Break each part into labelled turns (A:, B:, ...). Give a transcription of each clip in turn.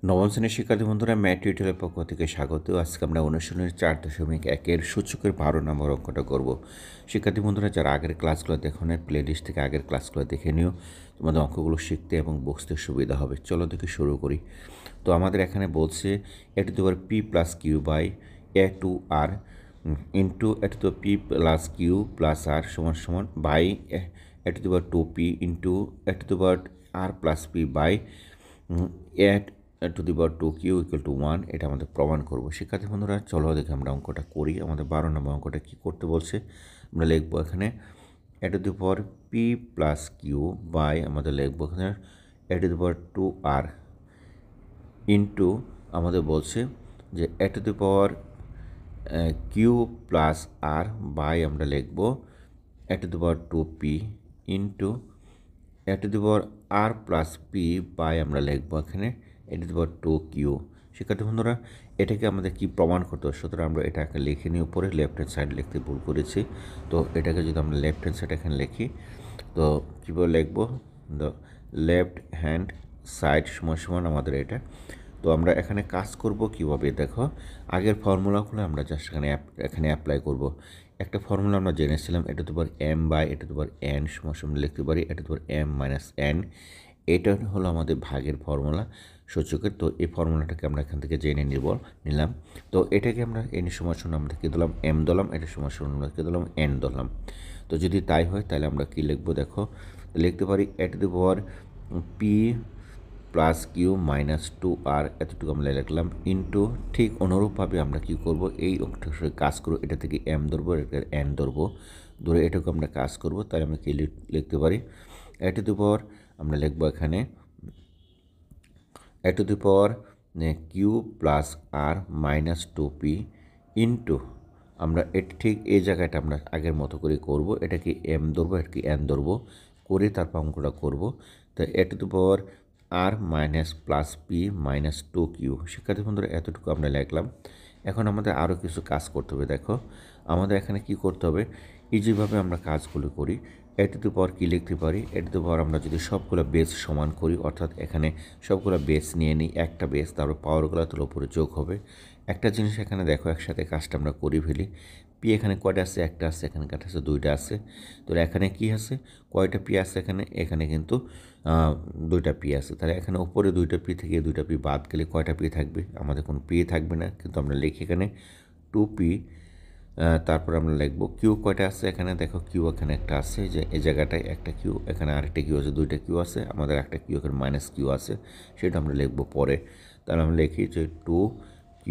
A: নবম শ্রেণীর শিক্ষার্থী বন্ধুরা ম্যাথ টিউটোরিয়ালের পক্ষ থেকে স্বাগত। আজকে আমরা অনুশীলনের 4.1 সূচকের 12 নম্বর অঙ্কটা করব। শিক্ষার্থী বন্ধুরা যারা আগের ক্লাসগুলো দেখো না, প্লে লিস্ট থেকে আগের ক্লাসগুলো দেখে নিও, তোমাদের অঙ্কগুলো শিখতে এবং বুঝতে সুবিধা হবে। চলো দেখে শুরু করি। তো আমাদের এখানে বলছে a to the power p plus q by a to r into a to the p plus q plus r সমান সমান by a to the power 2p into a to the power r plus p by to the power 2q equal to 1। এটা আমাদের প্রমাণ করবো। শিক্ষার্থী বন্ধুরা চলো দেখে আমরা অঙ্কটা করি। আমাদের 12 নম্বর অঙ্কটা কী করতে বলছে, আমরা লিখবো এখানে a to the power p plus q by আমাদের লিখবো এখানে a to the power 2r into আমাদের বলছে যে a to the power q plus r by আমরা লিখবো a to the power 2p into a to the power r plus p by আমরা লিখবো এখানে a to the power 2q। শিক্ষার্থী বন্ধুরা এটাকে আমাদের কি প্রমাণ করতে হবে, সুতরাং আমরা এটাকে লিখে নিয়ে উপরে লেফট হ্যান্ড সাইড লিখতে ভুল করেছি। তো এটাকে যদি আমরা লেফট হ্যান্ড সাইড এখানে লিখি তো কীভাবে লিখবো, দ্য লেফট হ্যান্ড সাইড সমান সমান আমাদের এটা। তো আমরা এখানে কাজ করব কিভাবে, দেখো আগের ফর্মুলাগুলো আমরা জাস্ট এখানে অ্যাপ্লাই করব। একটা ফর্মুলা আমরা জেনেছিলাম এটা তো পার এম বাই এটা তো পার এন সমান সমান লিখতে পারি এটা তো পার এম মাইনাস এন। এটা হলো আমাদের ভাগের ফর্মুলা সূচকের। তো এই ফর্মুলাটাকে আমরা এখান থেকে জেনে নিলাম। তো এটাকে আমরা এন সমান সমান আমরা কী দিলাম, এম দিলাম, এটা সমান সমান আমরা কী দিলাম, এন দিলাম। তো যদি তাই হয় তাহলে আমরা কী লিখবো, দেখো লিখতে পারি a to the power p plus q minus 2r এতটুকু আমরা লিখলাম ইন্টু ঠিক অনুরূপভাবে আমরা কী করব, এই অঙ্কটার সাথে কাজ করবো, এটা থেকে এম ধরবো, এটা এন ধরবো, ধরে এটাকে আমরা কাজ করব। তাহলে আমরা কী লিখতে পারি এ টু দি পাওয়ার আমরা লিখবো এখানে a to the power q plus r minus 2p into আমরা এটা ঠিক এই জায়গাটা আমরা আগের মতো করে করব, এটাকে এম ধরবো, এটাকে এন ধরবো, করে তারপর অঙ্কটা করবো। তো a to the power r minus plus p minus 2q। শিক্ষার্থী বন্ধুরা এতটুকু আমরা লিখলাম। এখন আমাদের আরও কিছু কাজ করতে হবে। দেখো আমাদের এখানে কি করতে হবে, ইজিভাবে আমরা কাজগুলো করি। এ টু দি পাওয়ার কী লিখতে পারি, এ টু দি পাওয়ার আমরা যদি সবগুলো বেস সমান করি, অর্থাৎ এখানে সবগুলো বেস নিয়ে নিই, একটা বেস তারপর পাওয়ারগুলো তোর উপরে যোগ হবে। একটা জিনিস এখানে দেখো একসাথে কাজটা আমরা করি ফেলি। পি এখানে কয়টা আছে, একটা আছে, এখানে কাটা আছে, দুইটা আছে। তো এখানে কি আছে, কয়টা পি আছে এখানে, এখানে কিন্তু দুইটা পি আছে। তাহলে এখানে উপরে দুইটা পি থেকে দুইটা পি বাদ গেলে কয়টা পি থাকবে, আমাদের কোনো পি থাকবে না, কিন্তু আমরা লিখি এখানে 2p। তারপর আমরা লিখবো কিউ কয়টা আছে, এখানে দেখো কিউ এখানে একটা আছে, যে এই জায়গাটায় একটা কিউ, এখানে আরেকটা কিউ আছে, দুইটা কিউ আছে, আমাদের একটা কিউ এখানে মাইনাস কিউ আছে, সেটা আমরা লিখবো পরে। তাহলে আমরা লিখি যে 2q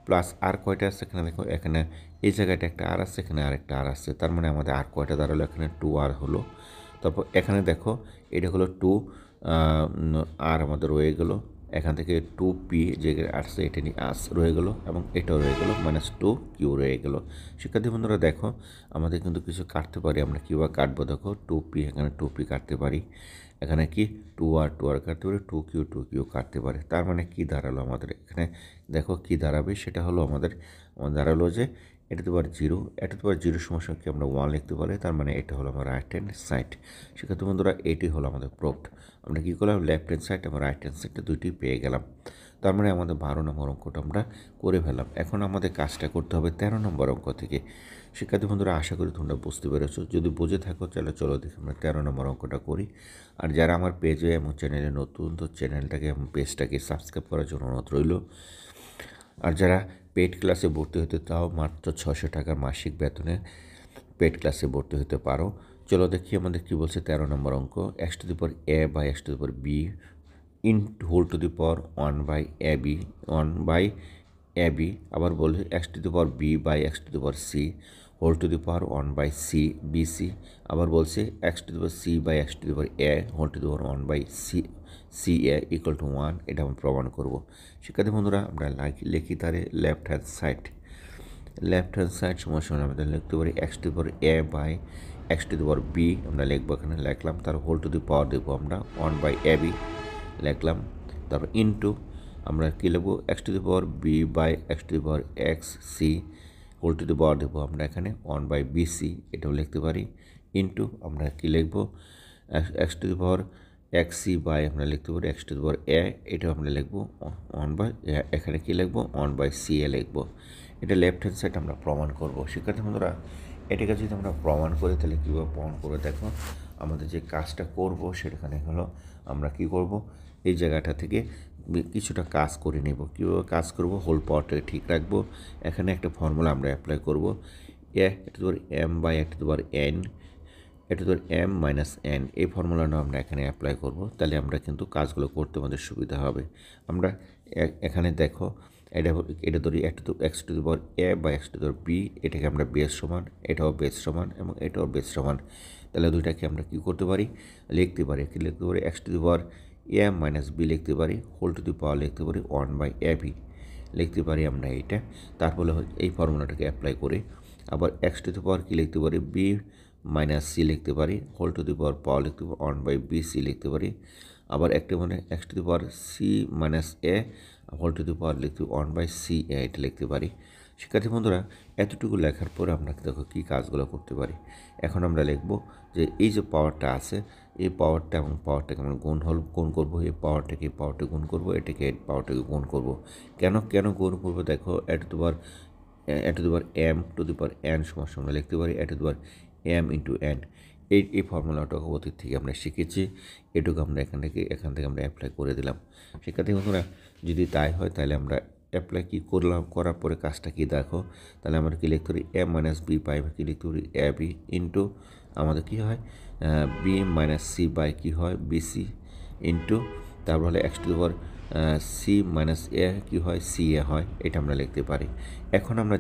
A: প্লাস আর কয়টা আছে, এখানে দেখো এখানে এই জায়গাটা একটা আর আছে, এখানে আরেকটা আর আছে, তার মানে আমাদের আর কয়টা দাঁড়ালো, এখানে 2r হলো। তারপর এখানে দেখো এটা হলো 2 আর আমাদের রয়ে গেলো, এখান থেকে 2p যে আসছে এটা নিয়ে আস রয়ে গেলো এবং এটাও রয়ে গেলো, মাইনাস 2q রয়ে গেলো। শিক্ষার্থী বন্ধুরা দেখো আমাদের কিন্তু কিছু কাটতে পারি, আমরা কীভাবে কাটবো, দেখো 2p এখানে 2p কাটতে পারি, এখানে কি 2r কাটতে পারি, 2q কাটতে পারি। তার মানে কি দাঁড়ালো আমাদের এখানে, দেখো কি দাঁড়াবে, সেটা হলো আমাদের দাঁড়ালো যে এটা তো বার 0, এটা তো বার 0 সমস্যাকে আমরা 1 লিখতে পারি, তার মানে এটা হলো আমার রাইট হ্যান্ড সাইড। শিক্ষার্থী বন্ধুরা এটি হলো আমাদের প্রুফড। আমরা কী করলাম, লেফট হ্যান্ড সাইড এবং রাইট হ্যান্ড সাইডটা দুইটি পেয়ে গেলাম। তার মানে আমাদের 12 নম্বর অঙ্কটা আমরা করে ফেললাম। এখন আমাদের কাজটা করতে হবে 13 নম্বর অঙ্ক থেকে। শিক্ষার্থী বন্ধুরা আশা করি তোমরা বুঝতে পেরেছো, যদি বুঝে থাকো তাহলে চলো দেখি আমরা 13 নম্বর অঙ্কটা করি। আর যারা আমার পেজে এবং চ্যানেলে নতুন, তো চ্যানেলটাকে এবং পেজটাকে সাবস্ক্রাইব করার জন্য অনুরোধ রইল। আর যারা পেড ক্লাসে ভর্তি হতে তাও মাত্র 600 টাকা মাসিক বেতনে পেড ক্লাসে ভর্তি হতে পারো। চলো দেখি আমাদের কী বলছে 13 নম্বর অঙ্ক, x to the power a by x to the power b in whole to the power 1/ab। আবার বলে x to the power b by x to the power c whole to the power 1/c bc। আবার বলছে x to the power c by x to the power a whole to the power 1/ca equal to 1। এটা আমরা প্রমাণ করবো। শিক্ষার্থী বন্ধুরা আমরা লিখি তারে লেফট হ্যান্ড সাইড সমান আমাদের লিখতে পারি x to the power a by x to the power b আমরা লিখবো, এখানে লিখলাম, তার হোল টু দি পাওয়ার দেবো আমরা 1/ab লিখলাম, তারপর ইন্টু আমরা কী লিখবো x to the power b by x to the power x c whole to the power দেবো আমরা এখানে 1/bc এটাও লিখতে পারি, ইন্টু আমরা কী লিখবো x to the power x c by আমরা লিখতে পারি এক্স টু দি পাওয়ার এ, এটাও আমরা লিখবো 1/, এখানে কী লিখবো 1/CA লিখবো। এটা লেফট হ্যান্ড সাইড আমরা প্রমাণ করবো। শিক্ষার্থী বন্ধুরা, এটাকে যদি আমরা প্রমাণ করি তাহলে কীভাবে প্রমাণ করে দেখো, আমাদের যে কাজটা করব সেখানে হলো আমরা কি করব, এই জায়গাটা থেকে কিছুটা কাজ করে নেব। কীভাবে কাজ করব, হোল পাওয়ারটাকে ঠিক রাখবো। এখানে একটা ফর্মুলা আমরা অ্যাপ্লাই করব, a to the power m by a to the power n, a to the power m minus n, এই ফর্মুলাটা আমরা এখানে অ্যাপ্লাই করব। তাহলে আমরা কিন্তু কাজগুলো করতে আমাদের সুবিধা হবে। আমরা এখানে দেখো এটা ধরি x to the power a বা x to the power b, এটাকে আমরা বেস সমান, এটাও বেস সমান এবং এটাও বেস সমান। তাহলে দুইটাকে আমরা কী করতে পারি, লিখতে পারি। কি লিখতে পারি, x to the power a minus b লিখতে পারি, হোল টু দি পাওয়ার লিখতে পারি 1/AB লিখতে পারি আমরা এইটা। তারপরে এই ফর্মুলাটাকে অ্যাপ্লাই করে আবার এক্স টু দি পাওয়ার কী লিখতে পারি, বি মাইনাস সি লিখতে পারি, হোল টু দি পাওয়ার লিখতে পারি 1/BC লিখতে পারি। আবার একটা মানে x to the power c minus a whole to the power লিখতে 1/CA এটা লিখতে পারি। শিক্ষার্থী বন্ধুরা, এতটুকু লেখার পরে আমরা দেখো কী কাজগুলো করতে পারি। এখন আমরা লিখব যে এই যে পাওয়ারটা আছে, এই পাওয়ারটা এবং পাওয়ারটাকে আমরা গুণ করবো, এই পাওয়ারটাকে গুণ করবো, এটাকে এই পাওয়ারটাকে গুণ করবো। কেন গুণ করবো দেখো, a to the power m to the power n সমান আমরা লিখতে পারি a to the power m into n. এই ফর্মুলাটা অতীত থেকে আমরা শিখেছি, এটুকু আমরা এখান থেকে আমরা অ্যাপ্লাই করে দিলাম। শিক্ষার্থী বন্ধুরা, যদি তাই হয় তাহলে আমরা অ্যাপ্লাই কী করলাম, করার পরে কাজটা কী দেখো, তাহলে আমরা কী লিখতে পারি, এ মাইনাস বি বাই কী লিখতে পারি, এ বি ইন্টু আমাদের কী হয় বি মাইনাস সি বাই কী হয় বিসি ইন্টু তারপর হলে x to the power c minus a কী হয় CA হয়, এটা আমরা লিখতে পারি। এখন আমরা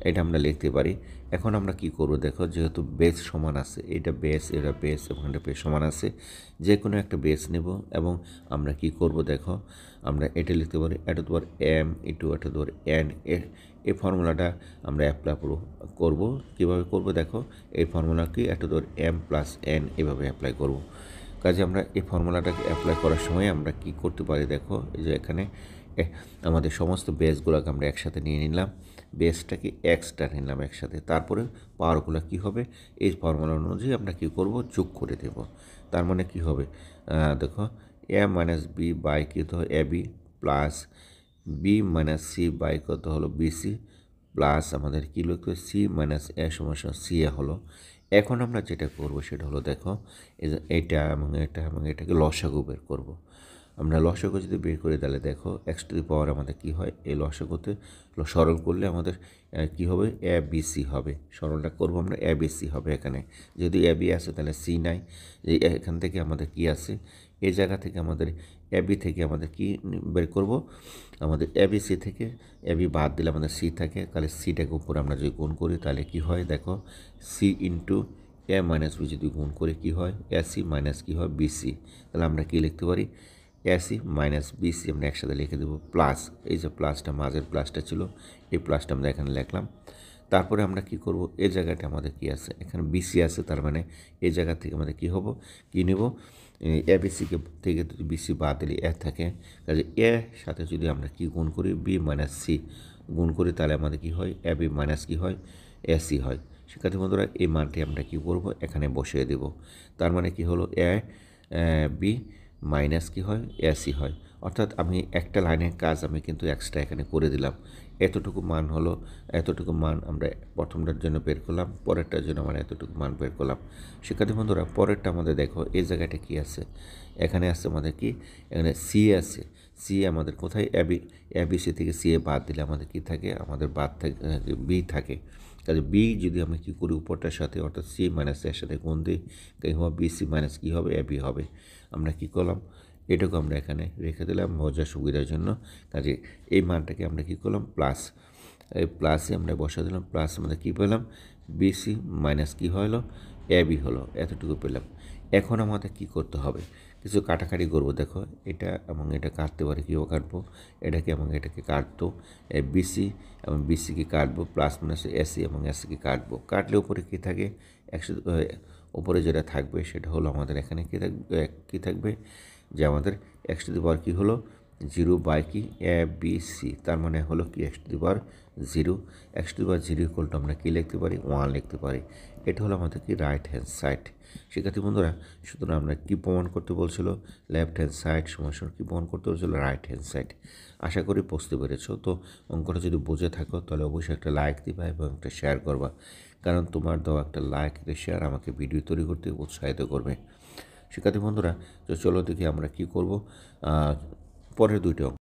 A: এটা আমরা লিখতে পারি। এখন আমরা কি করব দেখো, যেহেতু বেস সমান আছে, এটা বেস এবং এটা বেস সমান আছে, যে কোনো একটা বেস নেব এবং আমরা কি করব দেখো, আমরা এটা লিখতে পারি a to the power m into a to the power n. এই ফর্মুলাটা আমরা অ্যাপ্লাই করব। কীভাবে করব দেখো, এই ফর্মুলা কি a to the power m plus n এভাবে অ্যাপ্লাই করব। কাজে আমরা এই ফর্মুলাটাকে অ্যাপ্লাই করার সময় আমরা কি করতে পারি দেখো, এই যে এখানে আমাদের সমস্ত বেসগুলোকে আমরা একসাথে নিয়ে নিলাম, বেসটাকে এক্সটা নিলাম একসাথে, তারপরে পাওয়ারগুলো কী হবে, এই ফর্মুলা অনুযায়ী আমরা কী করব, যোগ করে দেব। তার মানে কী হবে দেখো, এ মাইনাস বি বাই কী হতো a b plus b minus c by কত হলো বিসি প্লাস আমাদের কী লিখতে সি মাইনাস এ সমান CA হলো। এখন আমরা যেটা করব সেটা হলো দেখো, এইটা এবং এটাকে লসাগু বের করব। আমরা লসাগু যদি বের করে তাহলে দেখো এক্স টু দি পাওয়ার আমাদের কী হয়, এই লসাগুতে সরল করলে আমাদের কী হবে, ABC হবে। সরলটা করবো আমরা ABC হবে। এখানে যদি AB আসে তাহলে C নাই, এখান থেকে আমাদের কি আছে, এই জায়গা থেকে আমাদের AB থেকে আমাদের কি বের করব, আমাদের ABC থেকে AB বাদ দিলে আমাদের C থাকে, তাহলে সিটাকে উপরে আমরা যদি গুণ করি তাহলে কি হয় দেখো, C ইন্টু এ মাইনাস বি যদি গুণ করে কী হয়, AC মাইনাস কী হয় BC। তাহলে আমরা কি লিখতে পারি, AC মাইনাস BC আমরা একসাথে লিখে দেবো প্লাস, এই যে প্লাসটা মাঝের প্লাসটা ছিল, এই প্লাসটা আমরা এখানে লিখলাম। তারপরে আমরা কি করব, এই জায়গাটা আমাদের কি আছে, এখানে BC আছে, তার মানে এই জায়গা থেকে আমাদের কি হবো, কি নেব, ABCকে থেকে যদি BC বাদ দিলে এ থাকে, কাজে এর সাথে যদি আমরা কি গুণ করি, B মাইনাস C গুণ করি, তাহলে আমাদের কি হয়, AB মাইনাস কি হয়, AC হয়। শিক্ষার্থী বন্ধুরা, এই মানটি আমরা কি করব, এখানে বসিয়ে দেব। তার মানে কি হলো, B মাইনাস কী হয়, AC হয়। অর্থাৎ আমি একটা লাইনের কাজ আমি কিন্তু এক্সট্রা এখানে করে দিলাম। এতটুকু মান আমরা প্রথমটার জন্য বের করলাম, পরেরটার জন্য আমরা এতটুকু মান বের করলাম। শিক্ষার্থী বন্ধুরা, পরেরটা আমাদের দেখো, এই জায়গাটা কি আছে, এখানে আছে আমাদের কি, এখানে সি আছে। সি আমাদের কোথায়, ABC থেকে CA বাদ দিলে আমাদের কি থাকে, আমাদের বাদ থাকে B থাকে। কাজে B যদি আমি কী করি, উপরটার সাথে অর্থাৎ C মাইনাস এর সাথে গুণ দিই, তাই হবে BC মাইনাস কী হবে, AB হবে। আমরা কি করলাম, এটাকে আমরা এখানে রেখে দিলাম মজার সুবিধার জন্য। কাজে এই মানটাকে আমরা কি করলাম, প্লাস, এই প্লাসে আমরা বসা দিলাম, প্লাস আমাদের কী পেলাম, BC মাইনাস কী হলো, AB হলো, এতটুকু পেলাম। এখন আমাদের কি করতে হবে, কিছু কাটাকাটি করবো। দেখো, এটা এবং এটা কাটতে পারি, কীভাবে কাটবো, এটাকে এবং এটাকে কাটতো, BC এবং BCকে কাটবো, প্লাস মাইনাস AC এবং SCকে কাটবো। কাটলে উপরে কী থাকে, উপরে যেটা থাকবে সেটা হলো আমাদের এখানে কী থাকবে যে আমাদের এক্স টু দি পাওয়ার কী হলো, জিরো বাই কি এ বি সি, তার মানে হলো কি x to the power zero. X to the power zero equal to আমরা কী লিখতে পারি, 1 লিখতে পারি। এটা হলো আমাদের কি রাইট হ্যান্ড সাইড। শিক্ষার্থী বন্ধুরা, সুতরাং আমরা কী প্রমাণ করতে বলছিল, লেফট হ্যান্ড সাইড সমান কী প্রমাণ করতে বলছিল, রাইট হ্যান্ড সাইড। আশা করি বুঝতে পেরেছো। তো অঙ্কটা যদি বুঝে থাকো তাহলে অবশ্যই একটা লাইক দিবা এবং একটা শেয়ার করবা, কারণ তোমার দেওয়া একটা লাইক একটা শেয়ার আমাকে ভিডিও তৈরি করতে উৎসাহিত করবে। শিক্ষার্থী বন্ধুরা, তো চলো দেখি আমরা কী করব পরের দুইটা অঙ্ক।